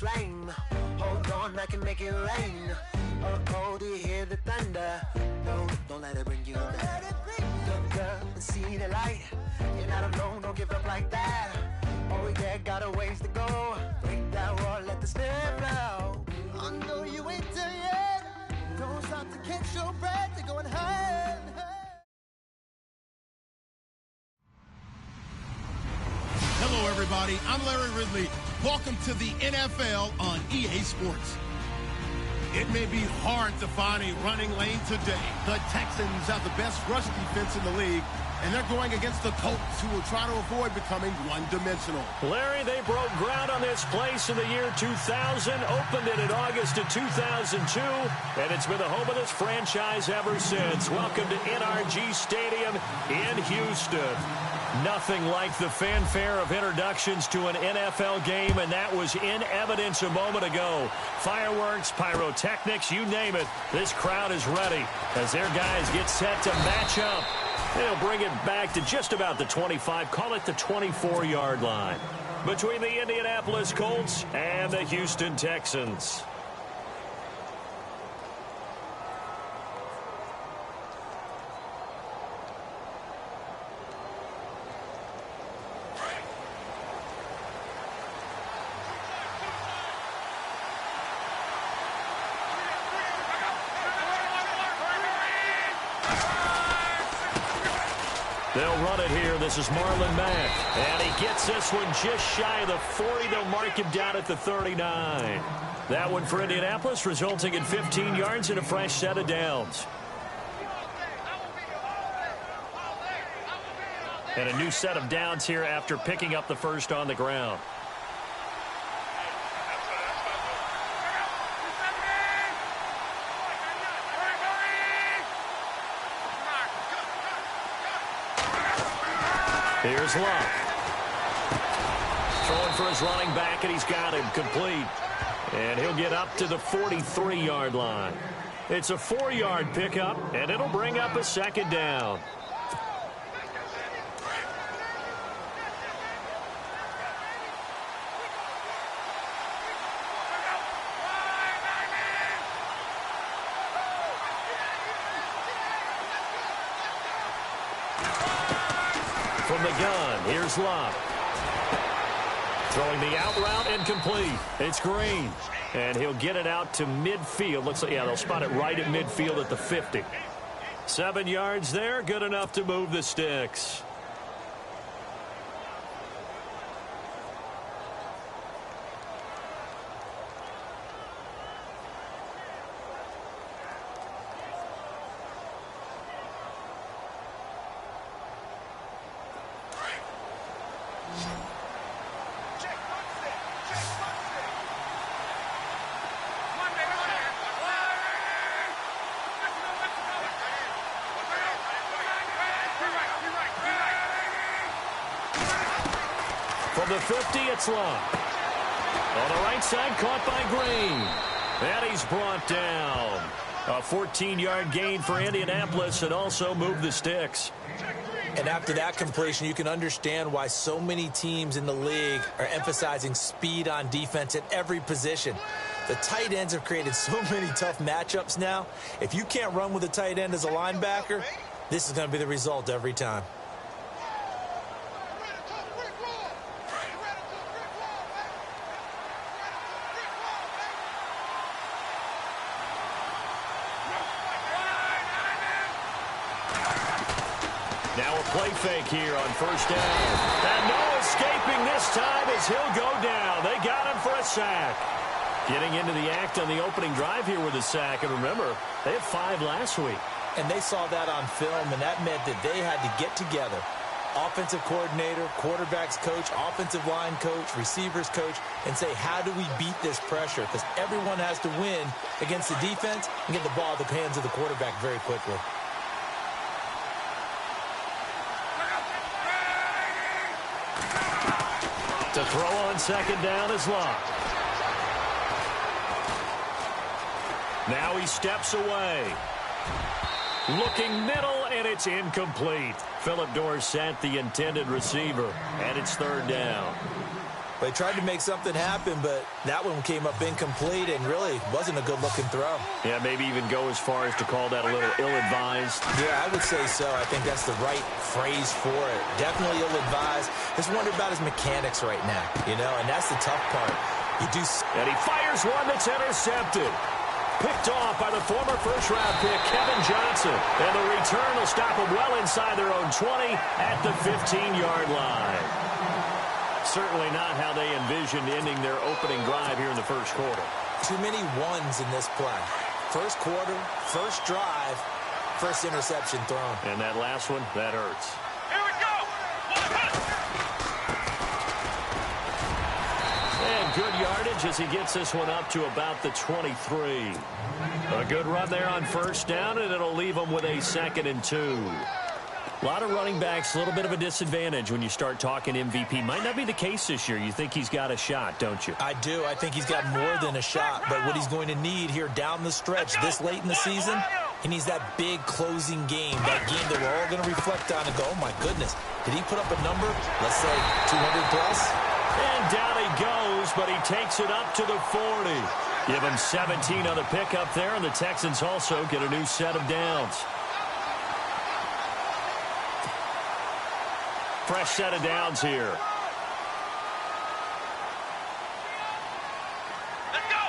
flame. Hold on, I can make it rain. Oh, do you hear the thunder? No, don't let it bring you down. Look up and see the light. You're not alone, don't give up like that. Oh yeah, got a ways to go. Break that wall, let the spirit flow. I know you ain't there yet. Don't stop to catch your breath. You're going higher and higher. Hello, everybody. I'm Larry Ridley. Welcome to the NFL on EA Sports. It may be hard to find a running lane today. The Texans have the best rush defense in the league, and they're going against the Colts, who will try to avoid becoming one-dimensional. Larry, they broke ground on this place in the year 2000, opened it in August of 2002, and it's been the home of this franchise ever since. Welcome to NRG Stadium in Houston. Nothing like the fanfare of introductions to an NFL game, and that was in evidence a moment ago. Fireworks, pyrotechnics, you name it. This crowd is ready as their guys get set to match up. They'll bring it back to just about the 25, call it the 24-yard line, between the Indianapolis Colts and the Houston Texans. They'll run it here. This is Marlon Mack. And he gets this one just shy of the 40. They'll mark him down at the 39. That one for Indianapolis, resulting in 15 yards and a fresh set of downs. And a new set of downs here after picking up the first on the ground. Here's Luck. Throwing for his running back, and he's got him complete. And he'll get up to the 43-yard line. It's a 4-yard pickup, and it'll bring up a second down. From the gun, here's Luck. Throwing the out route, incomplete. It's Green. And he'll get it out to midfield. Looks like, yeah, they'll spot it right at midfield at the 50. 7 yards there, good enough to move the sticks. From the 50, it's Luck. On the right side, caught by Green. And he's brought down. A 14-yard gain for Indianapolis, and also moved the sticks. And after that completion, you can understand why so many teams in the league are emphasizing speed on defense at every position. The tight ends have created so many tough matchups now. If you can't run with a tight end as a linebacker, this is going to be the result every time. Now a play fake here on first down. And no escaping this time as he'll go down. They got him for a sack. Getting into the act on the opening drive here with a sack. And remember, they had 5 last week. And they saw that on film, and that meant that they had to get together. Offensive coordinator, quarterbacks coach, offensive line coach, receivers coach, and say, how do we beat this pressure? Because everyone has to win against the defense and get the ball in the hands of the quarterback very quickly. To throw on second down is Luck. Now he steps away. Looking middle, and it's incomplete. Philip Dorsett, the intended receiver, and it's third down. They tried to make something happen, but that one came up incomplete and really wasn't a good-looking throw. Yeah, maybe even go as far as to call that a little ill-advised. Yeah, I would say so. I think that's the right phrase for it. Definitely ill-advised. Just wonder about his mechanics right now, and that's the tough part. And he fires one that's intercepted. Picked off by the former first-round pick, Kevin Johnson. And the return will stop them well inside their own 20 at the 15-yard line. Certainly not how they envisioned ending their opening drive here in the first quarter. Too many ones in this play. First quarter, first drive, first interception thrown. And that last one, that hurts. Here we go! And good yardage as he gets this one up to about the 23. A good run there on first down, and it'll leave them with a 2nd and 2. A lot of running backs, a little bit of a disadvantage when you start talking MVP. Might not be the case this year. You think he's got a shot, don't you? I do. I think he's got more than a shot. But what he's going to need here down the stretch this late in the season, he needs that big closing game, that game that we're all going to reflect on and go, oh, my goodness, did he put up a number, let's say 200 plus? And down he goes, but he takes it up to the 40. Give him 17 on the pickup there, and the Texans also get a new set of downs. Fresh set of downs here. Let's go!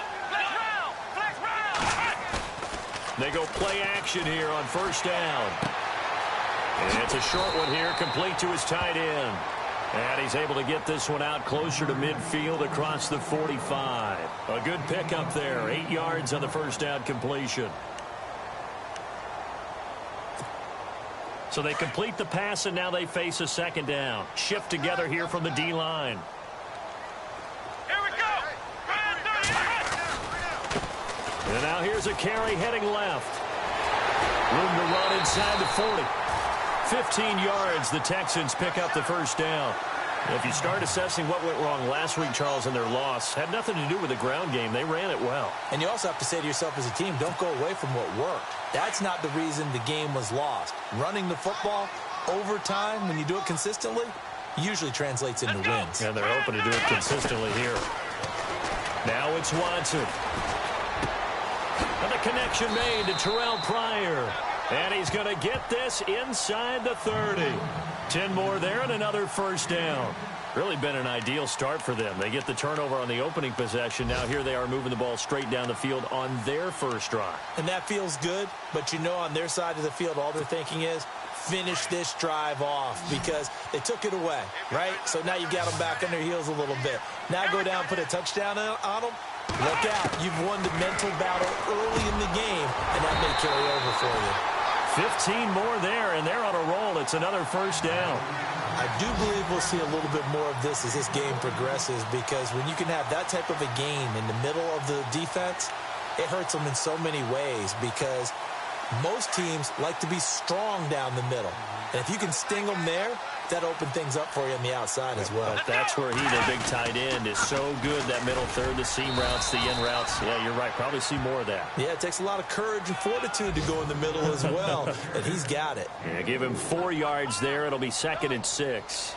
Flex round! They go play action here on first down. And it's a short one here, complete to his tight end. And he's able to get this one out closer to midfield across the 45. A good pickup there, 8 yards on the first down completion. So they complete the pass, and now they face a second down. Shift together here from the D-line. Here we go! And now here's a carry heading left. Room to run inside the 40. 15 yards, the Texans pick up the first down. If you start assessing what went wrong last week, Charles, in their loss, had nothing to do with the ground game. They ran it well. And you also have to say to yourself as a team, don't go away from what worked. That's not the reason the game was lost. Running the football over time, when you do it consistently, usually translates into wins. And they're hoping to do it consistently here. Now it's Watson. And the connection made to Terrell Pryor. And he's going to get this inside the 30. 10 more there and another first down. Really been an ideal start for them. They get the turnover on the opening possession. Now here they are moving the ball straight down the field on their first drive. And that feels good, but on their side of the field, all they're thinking is finish this drive off because they took it away, right? So now you got them back on their heels a little bit. Now go down, put a touchdown on them. Look out. You've won the mental battle early in the game, and that may carry over for you. 15 more there, and they're on a roll. It's another first down. I do believe we'll see a little bit more of this as this game progresses because when you can have that type of a game in the middle of the defense, it hurts them in so many ways because most teams like to be strong down the middle. And if you can sting them there, that opens things up for you on the outside as well. But that's where the big tight end, is so good, that middle third, the seam routes, the in routes. Yeah, you're right. Probably see more of that. Yeah, it takes a lot of courage and fortitude to go in the middle as well, and he's got it. Yeah, give him 4 yards there. It'll be 2nd and 6.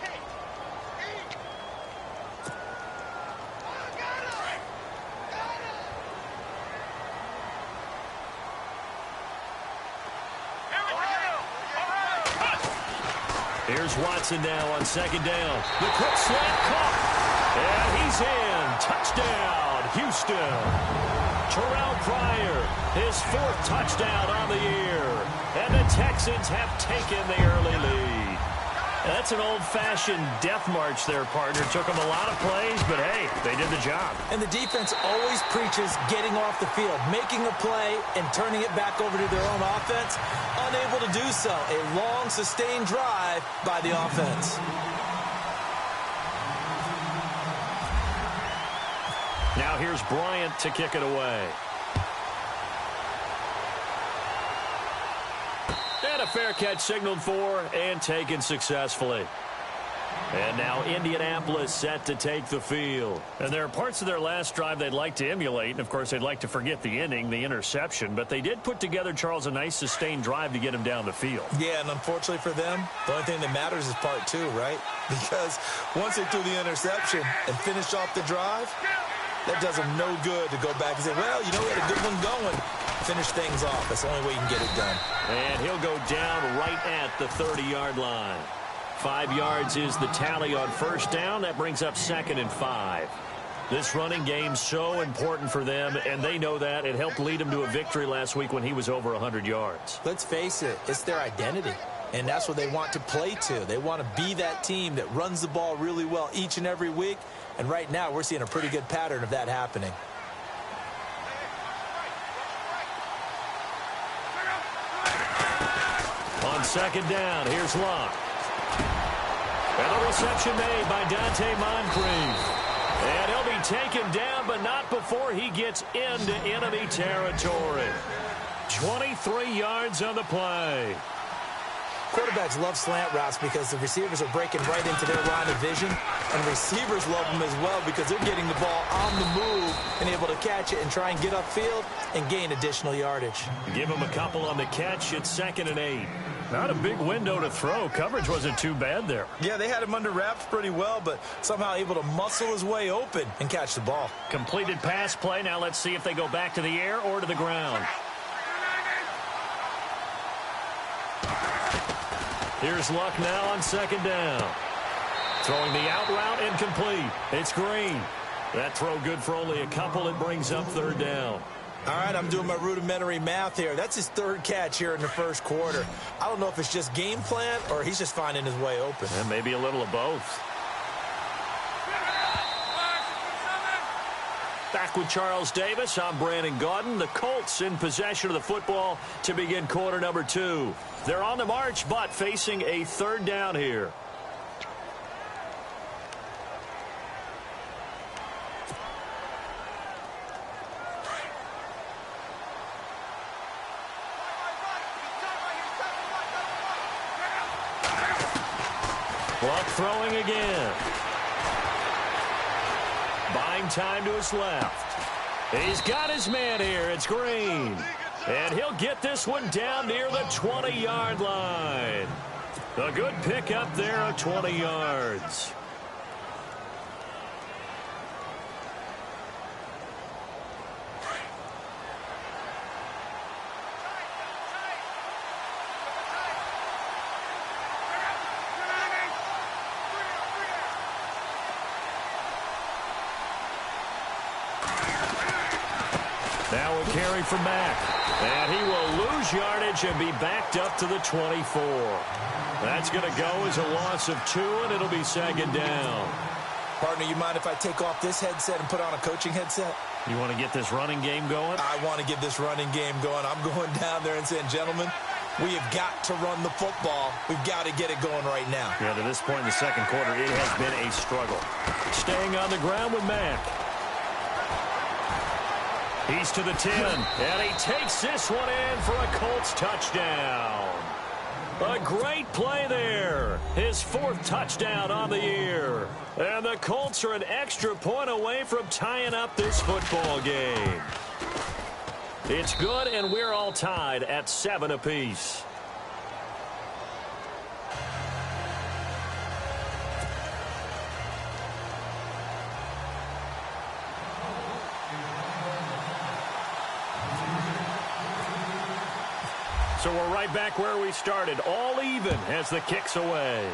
Here's Watson now on second down. The quick slant caught. And he's in. Touchdown, Houston. Terrell Pryor, his 4th touchdown on the year. And the Texans have taken the early lead. That's an old-fashioned death march there, partner. Took them a lot of plays, but hey, they did the job. And the defense always preaches getting off the field, making a play and turning it back over to their own offense. Unable to do so. A long, sustained drive by the offense. Now here's Bryant to kick it away. And a fair catch signaled for and taken successfully. And now Indianapolis set to take the field. And there are parts of their last drive they'd like to emulate. And, of course, they'd like to forget the inning, the interception. But they did put together, Charles, a nice sustained drive to get him down the field. Yeah, and unfortunately for them, the only thing that matters is part two, right? Because once they threw the interception and finished off the drive, that does them no good to go back and say, well, you know, we had a good one going. Finish things off. That's the only way you can get it done. And he'll go down right at the 30-yard line. 5 yards is the tally on first down. That brings up 2nd and 5. This running game's so important for them, and they know that. It helped lead them to a victory last week when he was over 100 yards. Let's face it, it's their identity, and that's what they want to play to. They want to be that team that runs the ball really well each and every week, and right now we're seeing a pretty good pattern of that happening. On 2nd down, here's Locke. And the reception made by Dante Moncrief. And he'll be taken down, but not before he gets into enemy territory. 23 yards on the play. Quarterbacks love slant routes because the receivers are breaking right into their line of vision, and receivers love them as well because they're getting the ball on the move and able to catch it and try and get upfield and gain additional yardage. Give him a couple on the catch. It's 2nd and 8. Not a big window to throw. Coverage wasn't too bad there. Yeah, they had him under wraps pretty well, but somehow able to muscle his way open and catch the ball. Completed pass play. Now let's see if they go back to the air or to the ground. Here's Luck now on 2nd down. Throwing the out route, incomplete. It's Green. That throw good for only a couple. It brings up 3rd down. All right, I'm doing my rudimentary math here. That's his 3rd catch here in the first quarter. I don't know if it's just game plan or he's just finding his way open. And maybe a little of both. Back with Charles Davis, I'm Brandon Gaudin. The Colts in possession of the football to begin quarter number 2. They're on the march, but facing a 3rd down here. Luck throwing again. Buying time to his left. He's got his man here. It's Green. And he'll get this one down near the 20-yard line. A good pickup there of 20 yards. Now a carry for Mack. And he will lose yardage and be backed up to the 24. That's going to go as a loss of 2, and it'll be 2nd down. Partner, you mind if I take off this headset and put on a coaching headset? You want to get this running game going? I want to get this running game going. I'm going down there and saying, gentlemen, we have got to run the football. We've got to get it going right now. Yeah, to this point in the second quarter, it has been a struggle. Staying on the ground with Mack. He's to the 10, and he takes this one in for a Colts touchdown. A great play there. His 4th touchdown on the year. And the Colts are an extra point away from tying up this football game. It's good, and we're all tied at 7 apiece. So we're right back where we started, all even as the kick's away.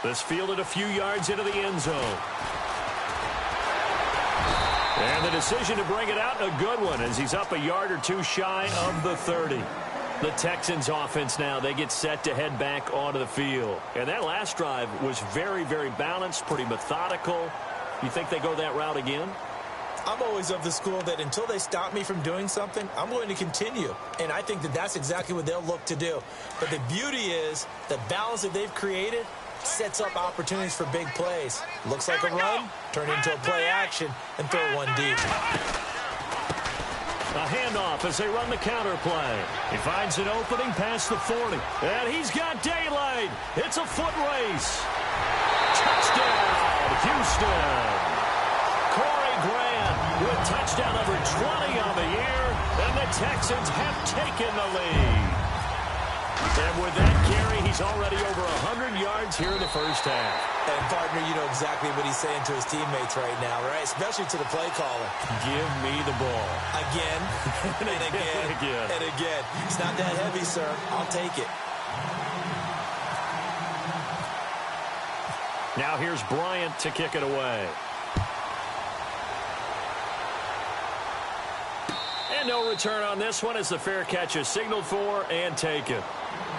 This fielded a few yards into the end zone. And the decision to bring it out, a good one, as he's up a yard or 2 shy of the 30. The Texans offense now, they get set to head back onto the field. And that last drive was very, very balanced, pretty methodical. You think they go that route again? I'm always of the school that until they stop me from doing something, I'm going to continue. And I think that that's exactly what they'll look to do. But the beauty is the balance that they've created sets up opportunities for big plays. Looks like a run, turn into a play action, and throw one deep. A handoff as they run the counter play. He finds an opening past the 40. And he's got daylight. It's a foot race. Touchdown, Houston. Corey Grant with touchdown number 20 on the year. And the Texans have taken the lead. And with that carry, he's already over 100 yards here in the first half. And, partner, you know exactly what he's saying to his teammates right now, right? Especially to the play caller. Give me the ball. Again, and again, and again. It's not that heavy, sir. I'll take it. Now here's Bryant to kick it away. And no return on this one as the fair catch is signaled for and taken.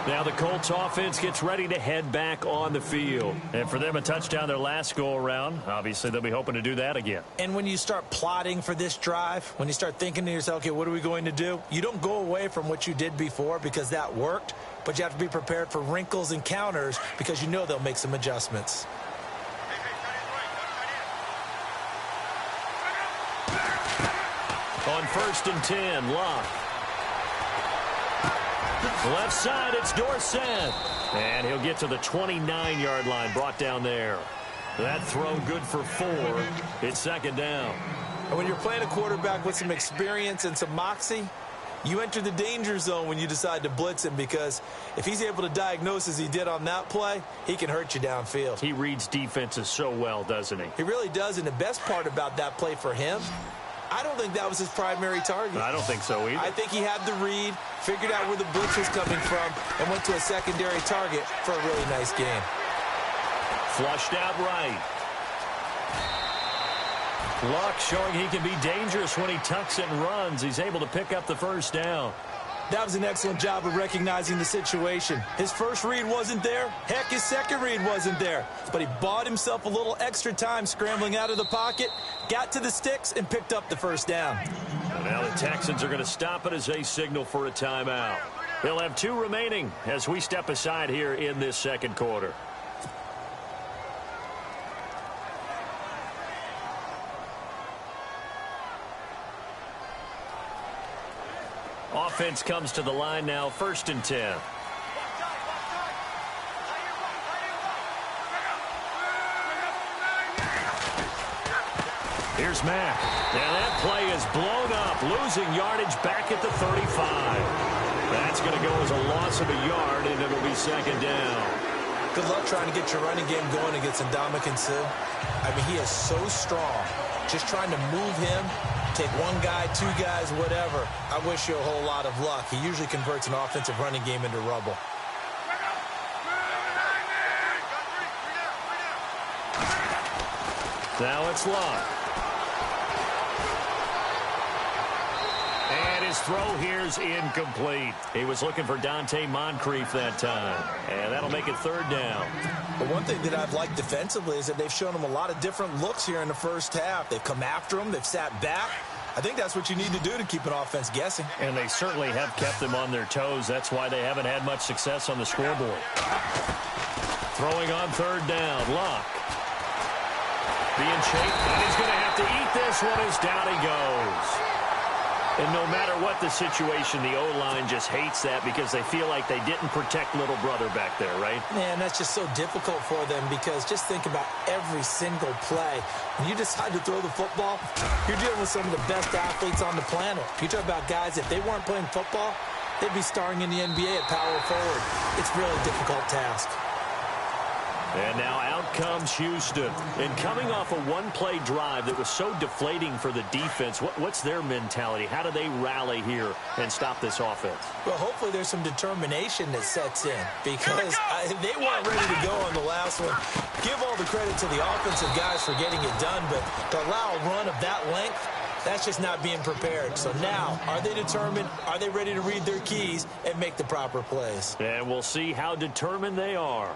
Now the Colts offense gets ready to head back on the field. And for them, a touchdown their last go-around. Obviously, they'll be hoping to do that again. And when you start plotting for this drive, when you start thinking to yourself, okay, what are we going to do? You don't go away from what you did before because that worked, but you have to be prepared for wrinkles and counters because you know they'll make some adjustments. On 1st and 10, Locke. Left side, it's Dorsett. And he'll get to the 29-yard line, brought down there. That throw good for 4. It's second down. And when you're playing a quarterback with some experience and some moxie, you enter the danger zone when you decide to blitz him because if he's able to diagnose as he did on that play, he can hurt you downfield. He reads defenses so well, doesn't he? He really does, and the best part about that play for him, I don't think that was his primary target. I don't think so either. I think he had the read, figured out where the blitz was coming from, and went to a secondary target for a really nice game. Flushed out right. Luck showing he can be dangerous when he tucks and runs. He's able to pick up the first down. That was an excellent job of recognizing the situation. His first read wasn't there. Heck, his second read wasn't there. But he bought himself a little extra time scrambling out of the pocket, got to the sticks, and picked up the first down. And now the Texans are going to stop it as they signal for a timeout. They'll have 2 remaining as we step aside here in this second quarter. Offense comes to the line now, 1st and 10. Here's Mack. Now that play is blown up, losing yardage back at the 35. That's going to go as a loss of a yard, and it'll be second down. Good luck trying to get your running game going against Ndamukong Suh. I mean, he is so strong. Just trying to move him, take one guy, 2 guys, whatever. I wish you a whole lot of luck. He usually converts an offensive running game into rubble. Now it's Locke. And his throw here's incomplete. He was looking for Dante Moncrief that time. And that'll make it 3rd down. But one thing that I've liked defensively is that they've shown him a lot of different looks here in the first half. They've come after him. They've sat back. I think that's what you need to do to keep an offense guessing. And they certainly have kept them on their toes. That's why they haven't had much success on the scoreboard. Throwing on 3rd down, Locke. Being chased, and he's going to have to eat this one as down he goes. And no matter what the situation, the O-line just hates that because they feel like they didn't protect little brother back there, right? Man, that's just so difficult for them because just think about every single play. When you decide to throw the football, you're dealing with some of the best athletes on the planet. You talk about guys, if they weren't playing football, they'd be starring in the NBA at power forward. It's a really difficult task. And now out comes Houston. And coming off a one-play drive that was so deflating for the defense, what's their mentality? How do they rally here and stop this offense? Well, hopefully there's some determination that sets in because they weren't ready to go on the last one. Give all the credit to the offensive guys for getting it done, but to allow a run of that length, that's just not being prepared. So now, are they determined? Are they ready to read their keys and make the proper plays? And we'll see how determined they are.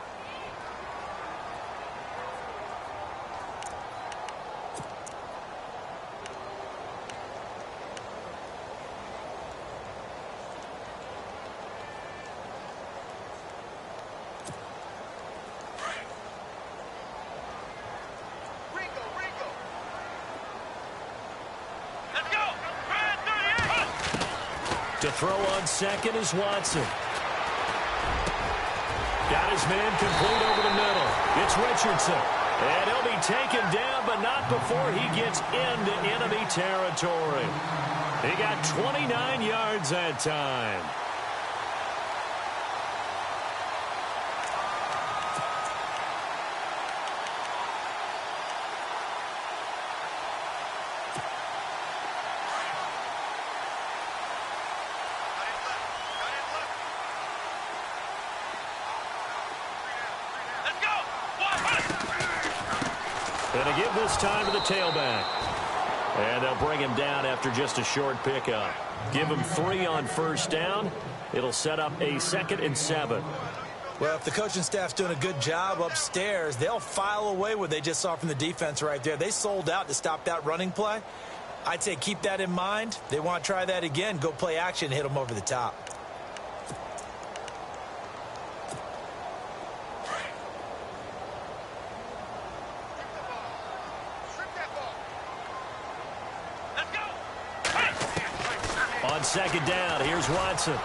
To throw on second is Watson. Got his man complete over the middle. It's Richardson. And he'll be taken down, but not before he gets into enemy territory. He got 29 yards that time. And a give this time to the tailback. And they'll bring him down after just a short pickup. Give him 3 on first down. It'll set up a 2nd and 7. Well, if the coaching staff's doing a good job upstairs, they'll file away what they just saw from the defense right there. They sold out to stop that running play. I'd say keep that in mind. They want to try that again. Go play action, hit them over the top. On second down, here's Watson. And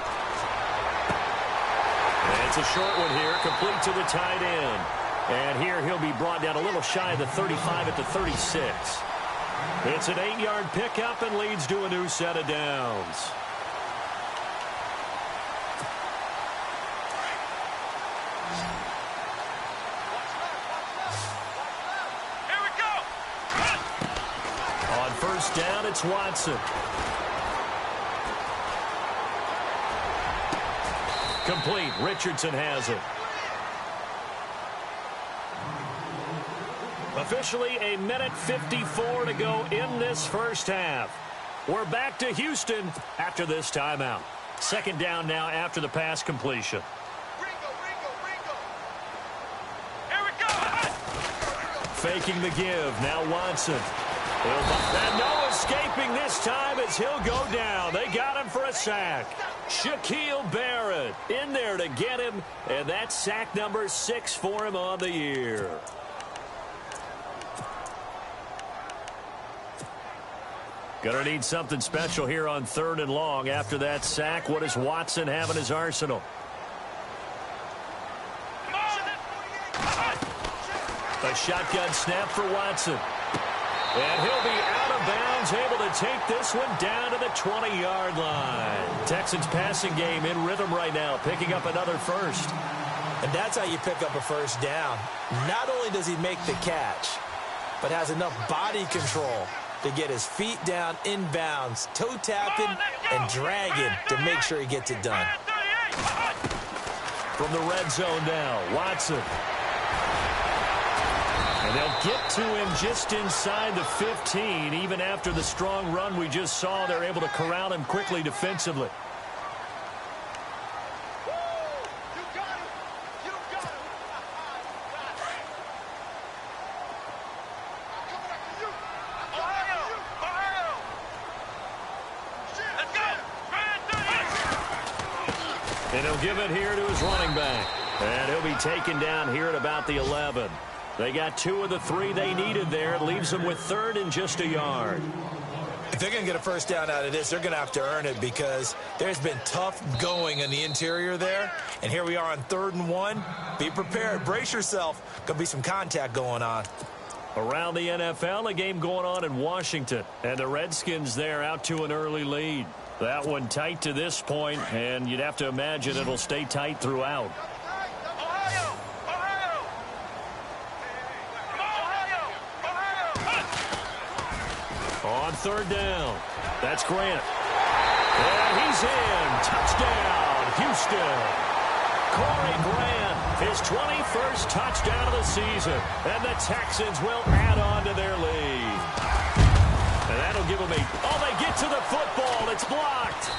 it's a short one here, complete to the tight end. And here he'll be brought down a little shy of the 35 at the 36. It's an 8-yard pickup and leads to a new set of downs. Here we go. On first down, it's Watson. Complete. Richardson has it. Officially a minute 54 to go in this first half. We're back to Houston after this timeout. Second down now after the pass completion. Here we go. Faking the give. Now Watson. And no escaping this time as he'll go down. They got him for a sack. Shaquille Barrett in there to get him, and that's sack number 6 for him on the year. Gonna need something special here on 3rd and long. After that sack, what does Watson have in his arsenal? A shotgun snap for Watson. And he'll be out of bounds, able to take this one down to the 20-yard line. Texans passing game in rhythm right now, picking up another first. And that's how you pick up a first down. Not only does he make the catch, but has enough body control to get his feet down inbounds, toe tapping and dragging to make sure he gets it done. From the red zone now, Watson. And they'll get to him just inside the 15. Even after the strong run we just saw, they're able to corral him quickly defensively. And he'll give it here to his running back. And he'll be taken down here at about the 11. They got 2 of the 3 they needed there. It leaves them with 3rd and just a yard. If they're going to get a first down out of this, they're going to have to earn it because there's been tough going in the interior there. And here we are on 3rd and 1. Be prepared. Brace yourself. Going to be some contact going on. Around the NFL, a game going on in Washington. And the Redskins there out to an early lead. That one tight to this point, and you'd have to imagine it'll stay tight throughout. On 3rd down, that's Grant. And he's in. Touchdown, Houston. Corey Grant, his 21st touchdown of the season. And the Texans will add on to their lead. And that'll give them they get to the football. It's blocked.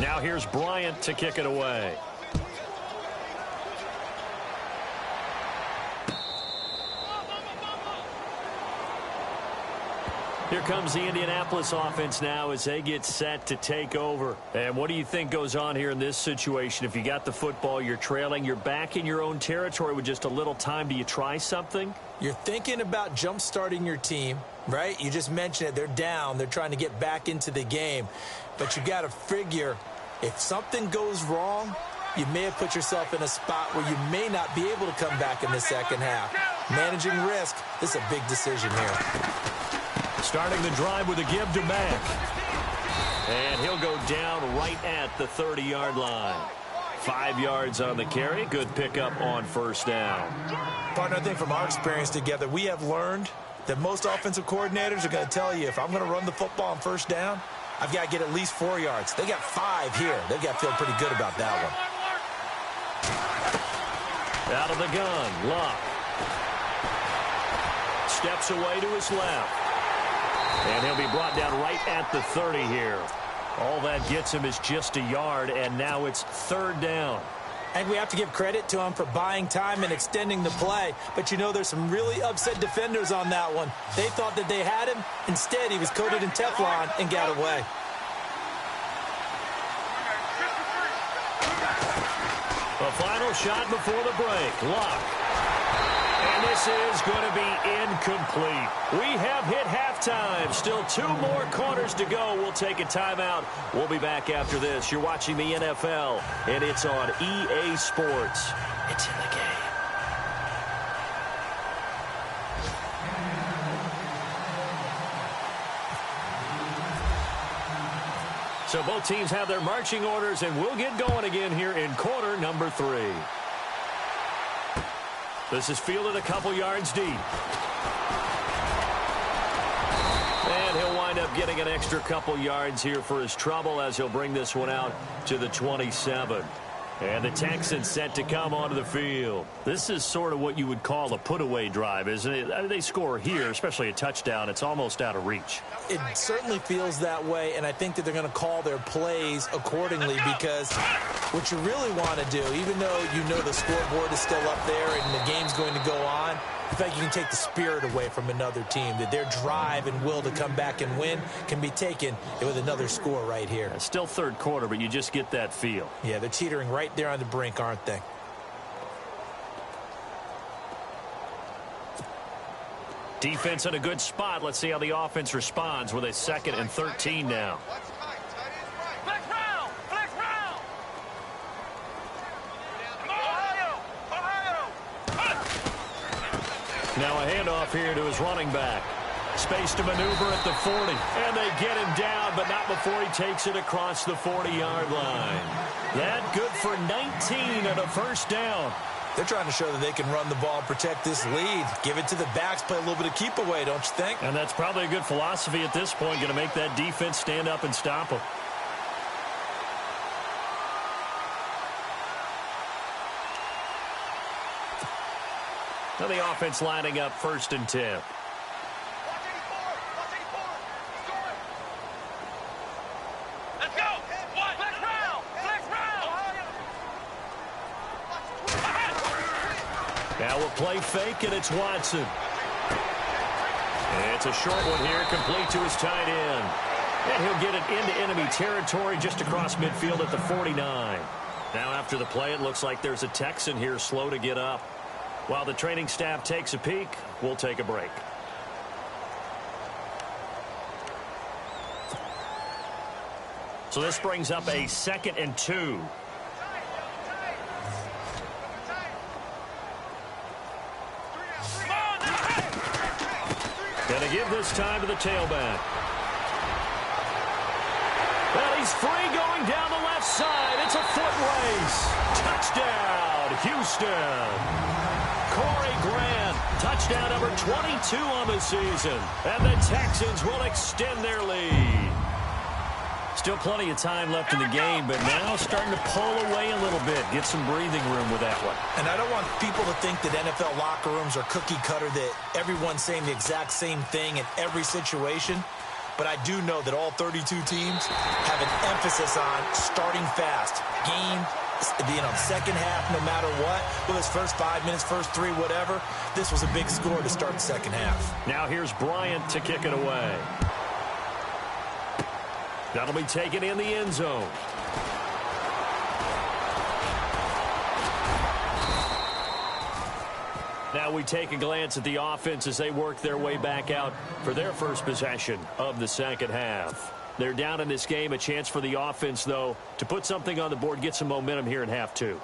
Now here's Bryant to kick it away. Here comes the Indianapolis offense now as they get set to take over. And what do you think goes on here in this situation? If you got the football, you're trailing, you're back in your own territory with just a little time. Do you try something? You're thinking about jump-starting your team, right? You just mentioned it. They're down. They're trying to get back into the game. But you got to figure if something goes wrong, you may have put yourself in a spot where you may not be able to come back in the second half. Managing risk, this is a big decision here. Starting the drive with a give to Mack. And he'll go down right at the 30-yard line. 5 yards on the carry. Good pickup on first down. Partner, I think from our experience together, we have learned that most offensive coordinators are going to tell you, if I'm going to run the football on first down, I've got to get at least 4 yards. They got 5 here. They've got to feel pretty good about that one. Out of the gun, Luck. Steps away to his left. And he'll be brought down right at the 30 here. All that gets him is just a yard, and now it's third down. And we have to give credit to him for buying time and extending the play. But, you know, there's some really upset defenders on that one. They thought that they had him. Instead, he was coated in Teflon and got away. The final shot before the break. Luck. And this is going to be incomplete. We have hit halftime. Still 2 more quarters to go. We'll take a timeout. We'll be back after this. You're watching the NFL, and it's on EA Sports. It's in the game. So both teams have their marching orders, and we'll get going again here in quarter number 3. This is fielded a couple yards deep. And he'll wind up getting an extra couple yards here for his trouble as he'll bring this one out to the 27. And the Texans set to come onto the field. This is sort of what you would call a put-away drive, isn't it? I mean, they score here, especially a touchdown. It's almost out of reach. It certainly feels that way, and I think that they're going to call their plays accordingly because what you really want to do, even though you know the scoreboard is still up there and the game's going to go on, in fact, you can take the spirit away from another team, that their drive and will to come back and win can be taken with another score right here. It's still third quarter, but you just get that feel. Yeah, they're teetering right there on the brink, aren't they? Defense in a good spot. Let's see how the offense responds with a 2nd and 13 now. Flex round! Flex round! Now a handoff here to his running back. Space to maneuver at the 40. And they get him down, but not before he takes it across the 40-yard line. That good for 19 and a first down. They're trying to show that they can run the ball and protect this lead. Give it to the backs, play a little bit of keep away, don't you think? And that's probably a good philosophy at this point, going to make that defense stand up and stop them. Now the offense lining up 1st and 10. Let's go! What? Flex round! Flex round! Now we'll play fake, and it's Watson. And it's a short one here, complete to his tight end. And he'll get it into enemy territory just across midfield at the 49. Now after the play, it looks like there's a Texan here slow to get up. While the training staff takes a peek, we'll take a break. So this brings up a 2nd and 2. Going to give this time to the tailback. Well, he's free going down the left side. It's a foot race. Touchdown, Houston. Corey Grant, touchdown number 22 on the season. And the Texans will extend their lead. Still plenty of time left in the game, but now starting to pull away a little bit. Get some breathing room with that one. And I don't want people to think that NFL locker rooms are cookie cutter, that everyone's saying the exact same thing in every situation. But I do know that all 32 teams have an emphasis on starting fast, game being on second half no matter what. Well, his first 5 minutes, first 3, whatever. This was a big score to start the second half. Now here's Bryant to kick it away. That'll be taken in the end zone. Now we take a glance at the offense as they work their way back out for their first possession of the second half. They're down in this game. A chance for the offense, though, to put something on the board, get some momentum here in half two.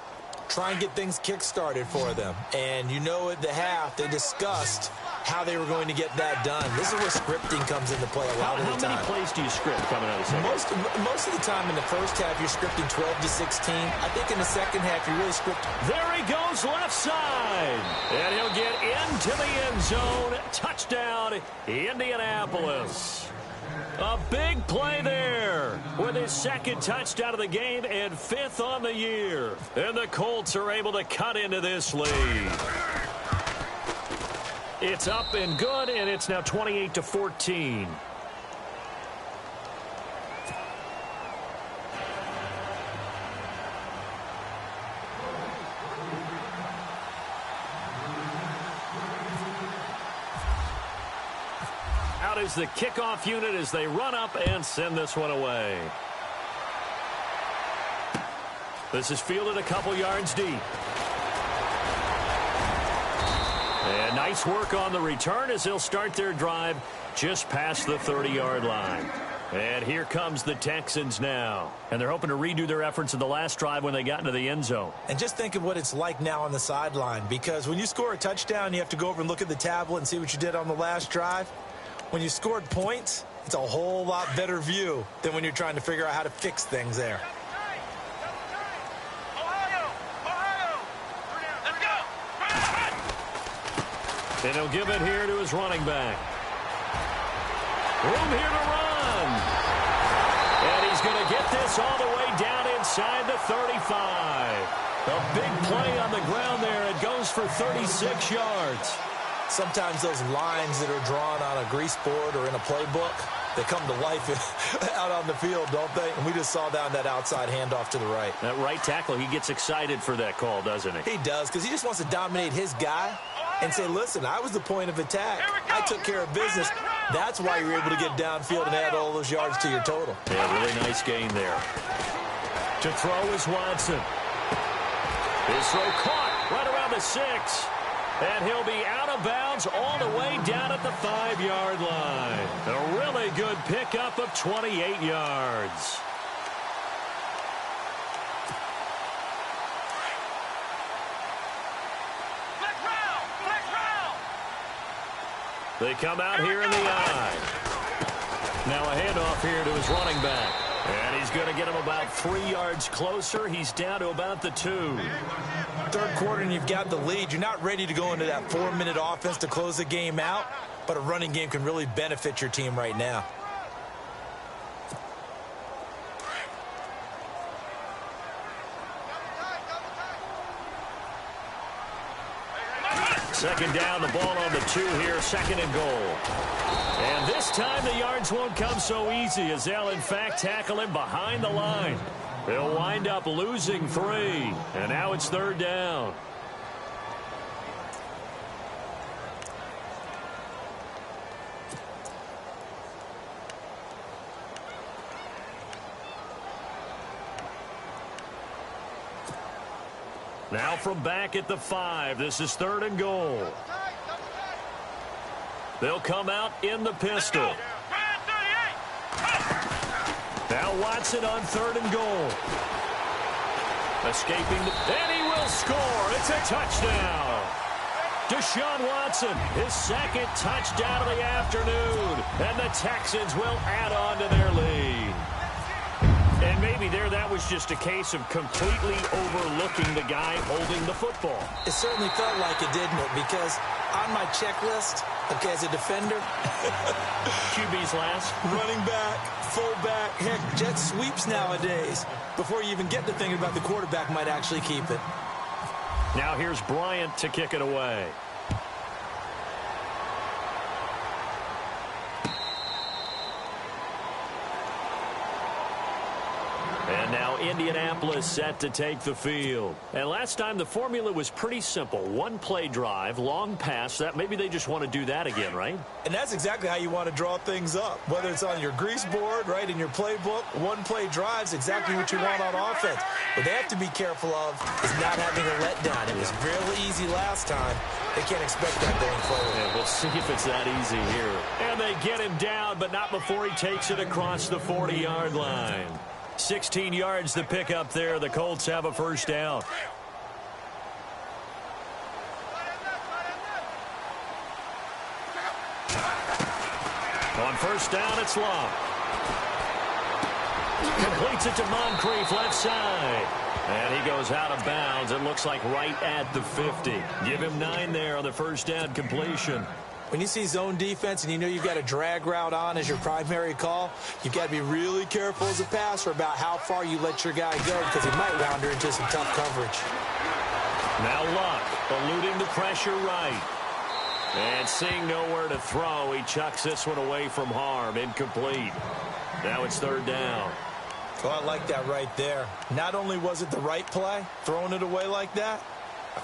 Try and get things kick-started for them. And you know at the half, they discussed how they were going to get that done. This is where scripting comes into play a lot of the time. How many plays do you script coming out of the second half? Most of the time in the first half, you're scripting 12 to 16. I think in the second half, you really script. There he goes, left side. And he'll get into the end zone. Touchdown, Indianapolis. A big play there with his second touchdown of the game and 5th on the year. And the Colts are able to cut into this lead. It's up and good, and it's now 28-14. Out is the kickoff unit as they run up and send this one away. This is fielded a couple yards deep. And nice work on the return as they'll start their drive just past the 30-yard line. And here comes the Texans now. And they're hoping to redo their efforts in the last drive when they got into the end zone. And just think of what it's like now on the sideline, because when you score a touchdown, you have to go over and look at the tablet and see what you did on the last drive. When you scored points, it's a whole lot better view than when you're trying to figure out how to fix things there. And he'll give it here to his running back. Room here to run. And he's going to get this all the way down inside the 35. A big play on the ground there. It goes for 36 yards. Sometimes those lines that are drawn on a grease board or in a playbook, they come to life out on the field, don't they? And we just saw down that outside handoff to the right. That right tackle, he gets excited for that call, doesn't he? He does, because he just wants to dominate his guy and say, listen, I was the point of attack. I took care of business. That's why you're able to get downfield and add all those yards to your total. Yeah, really nice gain there. To throw is Watson. His throw caught right around the 6. And he'll be out of bounds all the way down at the 5-yard line. A really good pickup of 28 yards. They come out here in the eye. Now a handoff here to his running back. And he's going to get him about 3 yards closer. He's down to about the 2. Third quarter and you've got the lead. You're not ready to go into that 4-minute offense to close the game out, but a running game can really benefit your team right now. Second down, the ball on the 2 here, 2nd and goal. And this time the yards won't come so easy as they'll in fact tackle him behind the line. They'll wind up losing 3, and now it's 3rd down. Now from back at the 5, this is 3rd and goal. They'll come out in the pistol. Now Watson on 3rd and goal. Escaping, and he will score. It's a touchdown. Deshaun Watson, his 2nd touchdown of the afternoon. And the Texans will add on to their lead. And maybe there that was just a case of completely overlooking the guy holding the football. It certainly felt like it, didn't it? Because on my checklist, okay, as a defender, QB's last. Running back, fullback, heck, jet sweeps nowadays. Before you even get to thinking about the quarterback might actually keep it. Now here's Bryant to kick it away. And now Indianapolis set to take the field. And last time the formula was pretty simple. One play drive, long pass. That maybe they just want to do that again, right? And that's exactly how you want to draw things up. Whether it's on your grease board, right, in your playbook, one play drive's exactly what you want on offense. What they have to be careful of is not having a letdown. It was really easy last time. They can't expect that going forward. Yeah, we'll see if it's that easy here. And they get him down, but not before he takes it across the 40-yard line. 16 yards to pick up there. The Colts have a first down. On first down, it's Love. Completes it to Moncrief, left side. And he goes out of bounds. It looks like right at the 50. Give him 9 there on the first down completion. When you see zone defense and you know you've got a drag route on as your primary call, you've got to be really careful as a passer about how far you let your guy go because he might wander into some tough coverage. Now Luck eluding the pressure right. And seeing nowhere to throw, he chucks this one away from harm. Incomplete. Now it's third down. Oh, I like that right there. Not only was it the right play, throwing it away like that,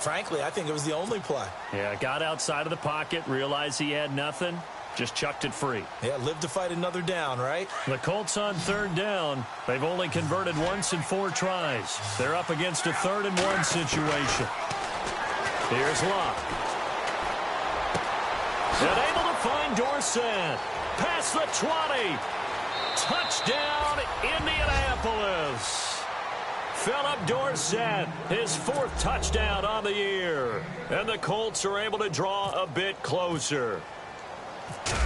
frankly, I think it was the only play. Yeah, got outside of the pocket, realized he had nothing, just chucked it free. Yeah, live to fight another down, right? The Colts on third down. They've only converted once in 4 tries. They're up against a 3rd and 1 situation. Here's Locke. And able to find Dorsett. Past the 20. Touchdown, Indianapolis. Philip Dorsett, his 4th touchdown on the year. And the Colts are able to draw a bit closer.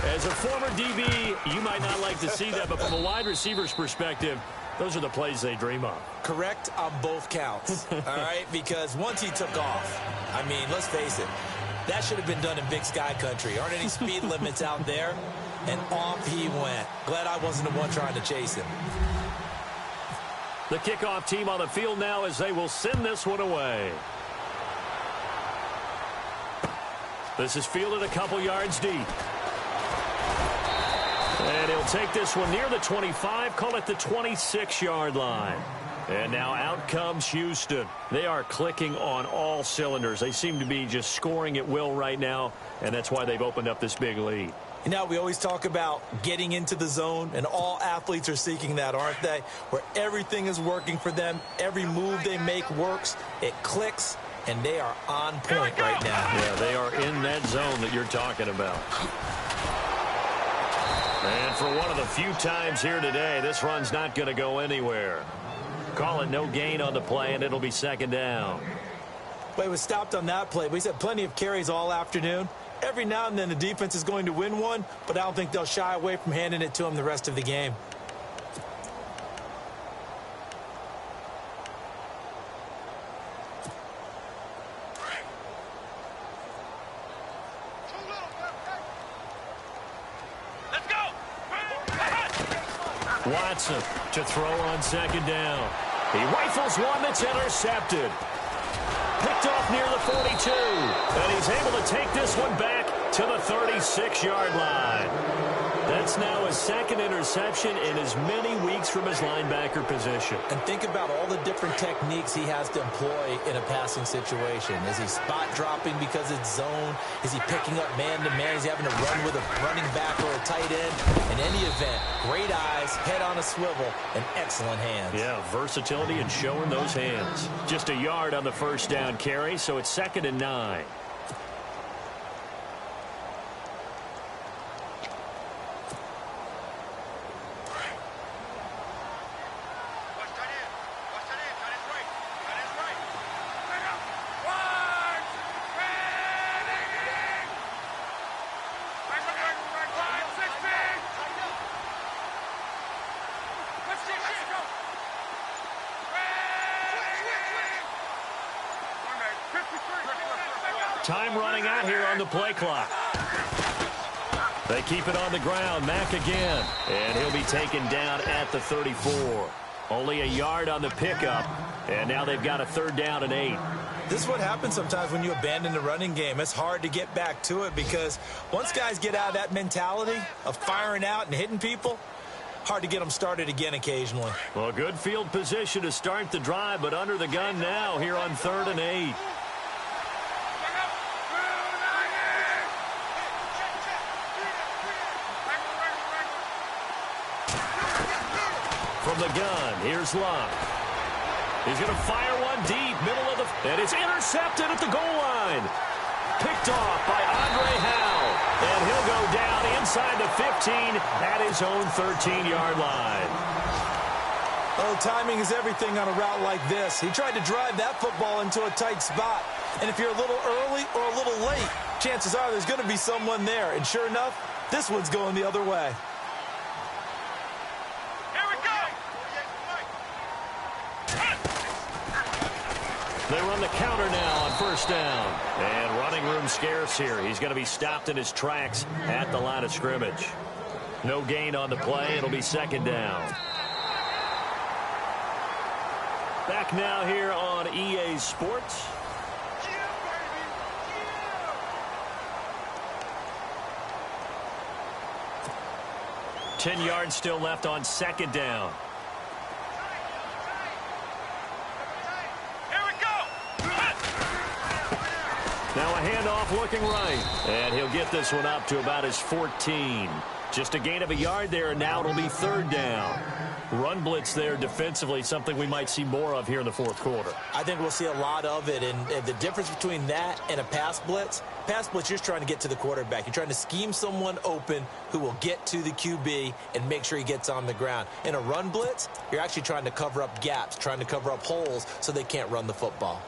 As a former DB, you might not like to see that, but from a wide receiver's perspective, those are the plays they dream of. Correct on both counts, all right? Because once he took off, I mean, let's face it, that should have been done in Big Sky Country. Aren't any speed limits out there? And off he went. Glad I wasn't the one trying to chase him. The kickoff team on the field now as they will send this one away. This is fielded a couple yards deep. And he'll take this one near the 25, call it the 26-yard line. And now out comes Houston. They are clicking on all cylinders. They seem to be just scoring at will right now, and that's why they've opened up this big lead. You know, we always talk about getting into the zone, and all athletes are seeking that, aren't they? Where everything is working for them. Every move they make works. It clicks, and they are on point right now. Yeah, they are in that zone that you're talking about. And for one of the few times here today, this run's not going to go anywhere. Call it no gain on the play, and it'll be second down. Well, it was stopped on that play, but he's had plenty of carries all afternoon. Every now and then the defense is going to win one, but I don't think they'll shy away from handing it to him the rest of the game. Let's go! Watson to throw on second down. He rifles one that's intercepted. Picked off near the 42. And he's able to take this one back to the 36-yard line. That's now his 2nd interception in as many weeks from his linebacker position. And think about all the different techniques he has to employ in a passing situation. Is he spot dropping because it's zone? Is he picking up man-to-man? Is he having to run with a running back or a tight end? In any event, great eyes, head on a swivel, and excellent hands. Yeah, versatility and showing those hands. Just a yard on the first down carry, so it's 2nd and 9. Time running out here on the play clock. They keep it on the ground. Mack again. And he'll be taken down at the 34. Only a yard on the pickup. And now they've got a 3rd down and 8. This is what happens sometimes when you abandon the running game. It's hard to get back to it because once guys get out of that mentality of firing out and hitting people, hard to get them started again occasionally. Well, good field position to start the drive, but under the gun now here on 3rd and 8. From the gun, here's Luck. He's going to fire one deep, middle of the... And it's intercepted at the goal line. Picked off by Andre Howe. And he'll go down inside the 15 at his own 13-yard line. Oh, timing is everything on a route like this. He tried to drive that football into a tight spot. And if you're a little early or a little late, chances are there's going to be someone there. And sure enough, this one's going the other way. They run the counter now on 1st down. And running room scarce here. He's going to be stopped in his tracks at the line of scrimmage. No gain on the play. It'll be 2nd down. Back now here on EA Sports. Yeah, 10 yards still left on 2nd down. Now a handoff looking right. And he'll get this one up to about his 14. Just a gain of a yard there, and now it'll be 3rd down. Run blitz there defensively, something we might see more of here in the 4th quarter. I think we'll see a lot of it, and the difference between that and a pass blitz, you're just trying to get to the quarterback. You're trying to scheme someone open who will get to the QB and make sure he gets on the ground. In a run blitz, you're actually trying to cover up gaps, trying to cover up holes so they can't run the football.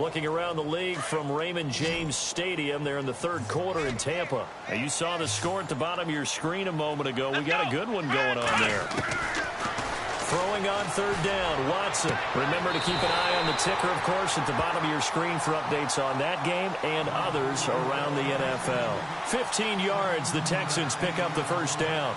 Looking around the league from Raymond James Stadium there in the 3rd quarter in Tampa. Now, you saw the score at the bottom of your screen a moment ago. We got a good one going on there. Throwing on 3rd down, Watson. Remember to keep an eye on the ticker, of course, at the bottom of your screen for updates on that game and others around the NFL. 15 yards, the Texans pick up the 1st down.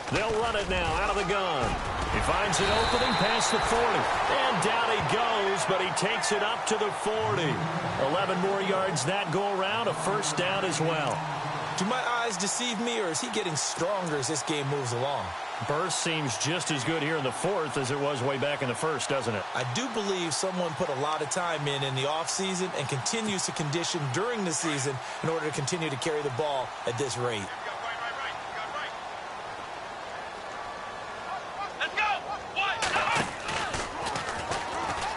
They'll run it now out of the gun. He finds an opening past the 40. And down he goes, but he takes it up to the 40. 11 more yards that go around, a 1st down as well. Do my eyes deceive me, or is he getting stronger as this game moves along? Burst seems just as good here in the 4th as it was way back in the 1st, doesn't it? I do believe someone put a lot of time in the offseason and continues to condition during the season in order to continue to carry the ball at this rate.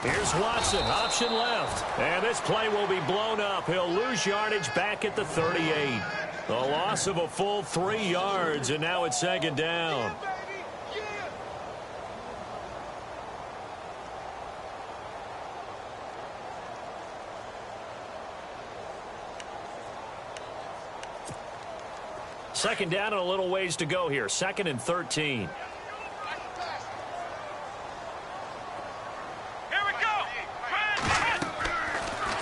Here's Watson, option left. And this play will be blown up. He'll lose yardage back at the 38. The loss of a full 3 yards, and now it's 2nd down. Second down and a little ways to go here. 2nd and 13.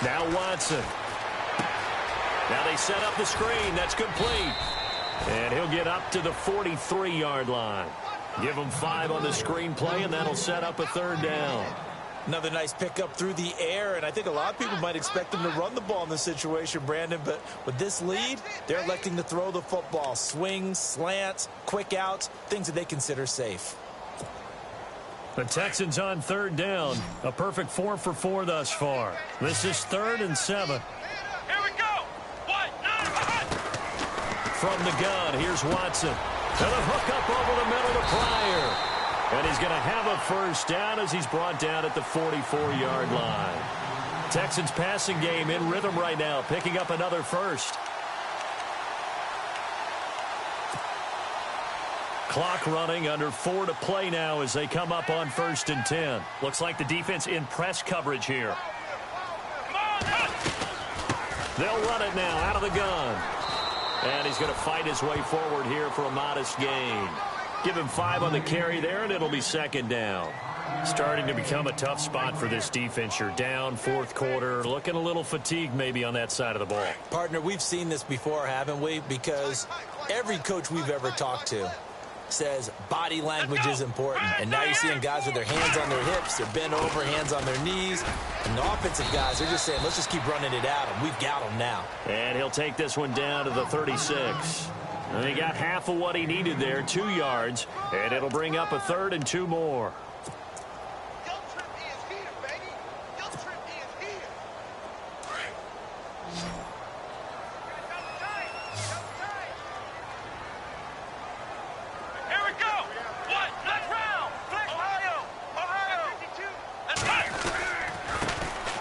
Now Watson. Now they set up the screen. That's complete. And he'll get up to the 43-yard line. Give him 5 on the screen play, and that'll set up a 3rd down. Another nice pickup through the air, and I think a lot of people might expect him to run the ball in this situation, Brandon, but with this lead, they're electing to throw the football. Swings, slants, quick outs, things that they consider safe. The Texans on 3rd down. A perfect 4 for 4 thus far. This is 3rd and 7. Here we go. From the gun, here's Watson. And a hook up over the middle to Pryor. And he's going to have a 1st down as he's brought down at the 44-yard line. Texans passing game in rhythm right now, picking up another 1st. Clock running, under 4 to play now as they come up on 1st and 10. Looks like the defense in press coverage here. They'll run it now out of the gun. And he's going to fight his way forward here for a modest gain. Give him 5 on the carry there, and it'll be 2nd down. Starting to become a tough spot for this defense. You're down 4th quarter, looking a little fatigued maybe on that side of the ball. Partner, we've seen this before, haven't we? Because every coach we've ever talked to, says body language is important. And now you're seeing guys with their hands on their hips, they're bent over, hands on their knees. And the offensive guys, they're just saying, let's just keep running it at him. We've got him now. And he'll take this one down to the 36. And he got half of what he needed there, 2 yards. And it'll bring up a 3rd and 2 more.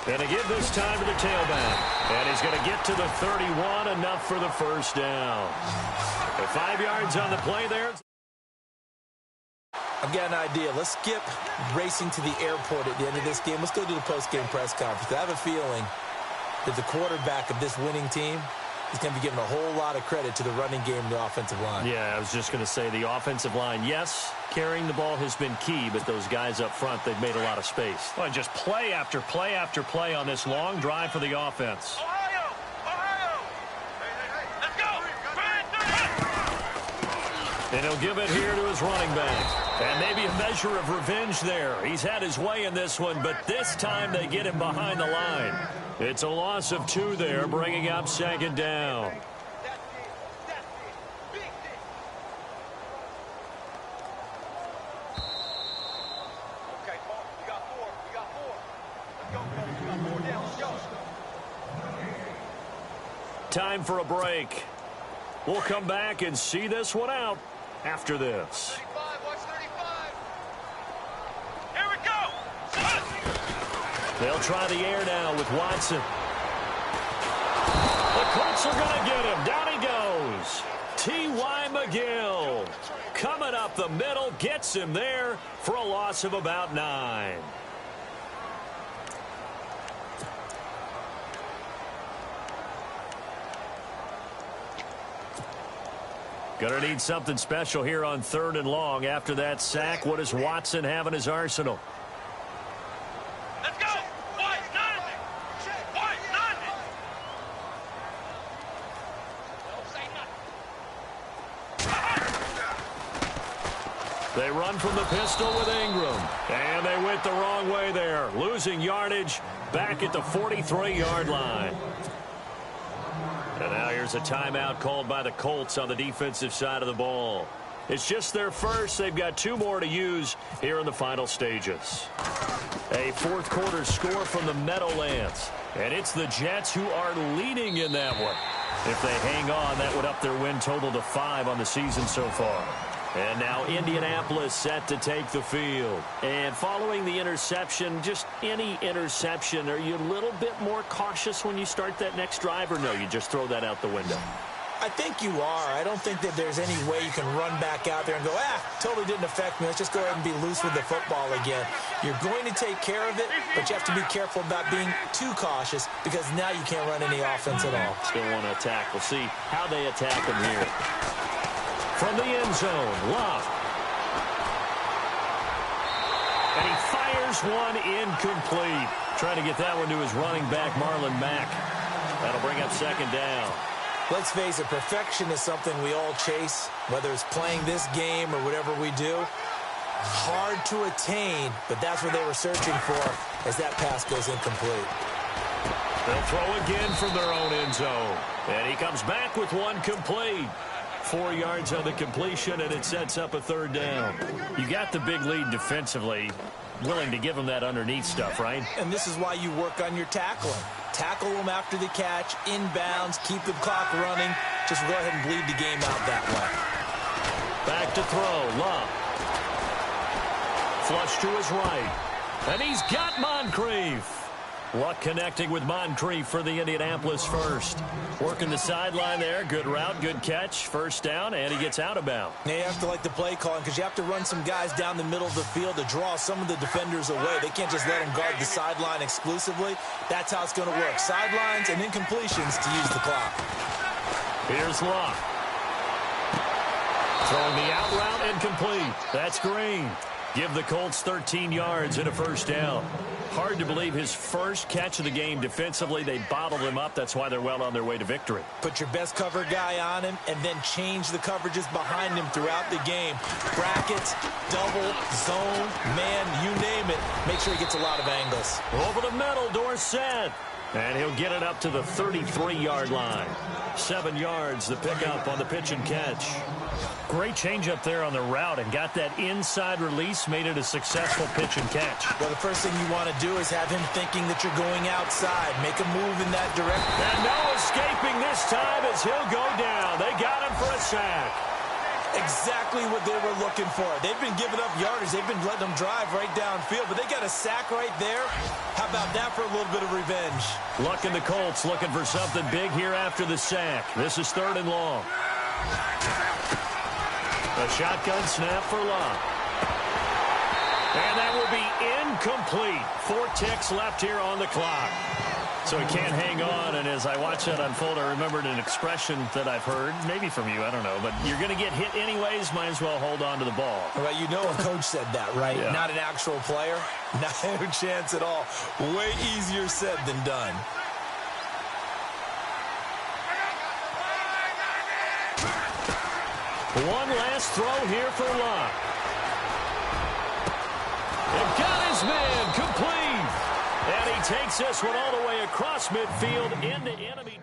And again this time to the tailback. And he's going to get to the 31, enough for the first down. 5 yards on the play there. I've got an idea. Let's skip racing to the airport at the end of this game. Let's go to the post-game press conference. I have a feeling that the quarterback of this winning team is going to be given a whole lot of credit to the running game and the offensive line. Yeah, I was just going to say the offensive line, yes, carrying the ball has been key, but those guys up front, they've made a lot of space. Well, just play after play after play on this long drive for the offense. Ohio! Ohio! Let's go! And he'll give it here to his running back. And maybe a measure of revenge there. He's had his way in this one, but this time they get him behind the line. It's a loss of 2 there, bringing up 2nd down. Time for a break. We'll come back and see this one out after this. 35, watch 35. Here we go. They'll try the air now with Watson. The Colts are going to get him. Down he goes. T.Y. McGill coming up the middle, gets him there for a loss of about 9. Going to need something special here on 3rd and long. After that sack, what does Watson have in his arsenal? Let's go. White, nothing. White, nothing. Don't say nothing. They run from the pistol with Ingram. And they went the wrong way there. Losing yardage back at the 43-yard line. And now here's a timeout called by the Colts on the defensive side of the ball. It's just their first. They've got 2 more to use here in the final stages. A 4th quarter score from the Meadowlands. And it's the Jets who are leading in that one. If they hang on, that would up their win total to 5 on the season so far. And now Indianapolis set to take the field. And following the interception, just any interception, are you a little bit more cautious when you start that next drive, or no, you just throw that out the window? I think you are. I don't think that there's any way you can run back out there and go, totally didn't affect me. Let's just go ahead and be loose with the football again. You're going to take care of it, but you have to be careful about being too cautious because now you can't run any offense at all. Still want to attack. We'll see how they attack them here. From the end zone, Love. And he fires one incomplete. Trying to get that one to his running back, Marlon Mack. That'll bring up 2nd down. Let's face it, perfection is something we all chase, whether it's playing this game or whatever we do. Hard to attain, but that's what they were searching for as that pass goes incomplete. They'll throw again from their own end zone. And he comes back with one complete. 4 yards on the completion, and it sets up a 3rd down. You got the big lead defensively. Willing to give them that underneath stuff, right? And this is why you work on your tackling. Tackle them after the catch, inbounds, keep the clock running. Just go ahead and bleed the game out that way. Back to throw, Love. Flush to his right. And he's got Moncrief. Luck connecting with Moncrief for the Indianapolis first. Working the sideline there. Good route, good catch. 1st down, and he gets out of bounds. Now you have to like the play calling because you have to run some guys down the middle of the field to draw some of the defenders away. They can't just let them guard the sideline exclusively. That's how it's going to work. Sidelines and incompletions to use the clock. Here's Luck. Throwing the out route incomplete. That's Green. Give the Colts 13 yards and a first down. Hard to believe his first catch of the game defensively. They bottled him up. That's why they're well on their way to victory. Put your best cover guy on him and then change the coverages behind him throughout the game. Brackets, double, zone, man, you name it. Make sure he gets a lot of angles. Over the middle, Dorsett. And he'll get it up to the 33-yard line. 7 yards, the pickup on the pitch and catch. Great change up there on the route and got that inside release, made it a successful pitch and catch. Well, the first thing you want to do is have him thinking that you're going outside. Make a move in that direction. And no escaping this time as he'll go down. They got him for a sack. Exactly what they were looking for. They've been giving up yardage. They've been letting them drive right downfield, but they got a sack right there. How about that for a little bit of revenge? Luck in the Colts looking for something big here after the sack. This is 3rd and long. A shotgun snap for Luck. And that will be incomplete. 4 ticks left here on the clock. So he can't hang on, and as I watch that unfold, I remembered an expression that I've heard, maybe from you, I don't know, but you're going to get hit anyways, might as well hold on to the ball. Well, you know a coach said that, right? Yeah. Not an actual player. Not a chance at all. Way easier said than done. One last throw here for Luck. And got his man complete. And he takes this one all the way across midfield into enemy.